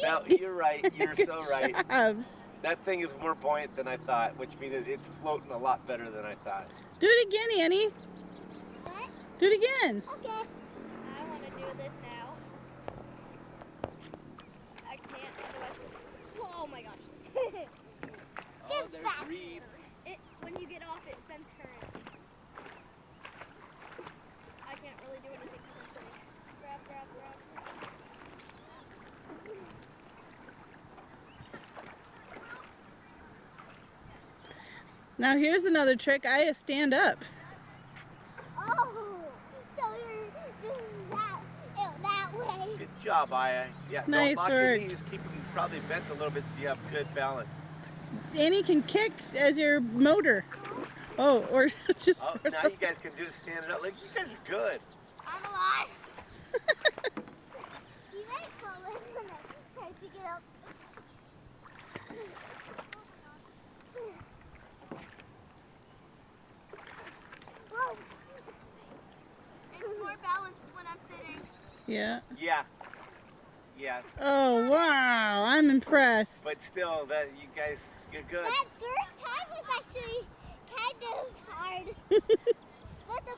No, you're right. You're so right. Job. That thing is more buoyant than I thought, which means it's floating a lot better than I thought. Do it again, Annie. What? Do it again. Okay. I want to do this now. I can't, otherwise this... Oh my gosh. Oh, there's Reed. When you get off, it sends current. I can't really do anything because I'm sitting. Grab. Now here's another trick. I stand up. Oh, so you're doing that way. Good job, Aya. Yeah, Nice don't lock work. your knees. Keep them probably bent a little bit so you have good balance. Annie can kick as your motor. Oh, or just. Oh, or now something. you guys can do standing up. Look, you guys are good. I'm alive. You might fall in when I try to get up. Whoa. It's more balanced when I'm sitting. Yeah. Yeah. Oh wow, I'm impressed. But still, that you guys, you're good. That first time was actually kind of hard. But the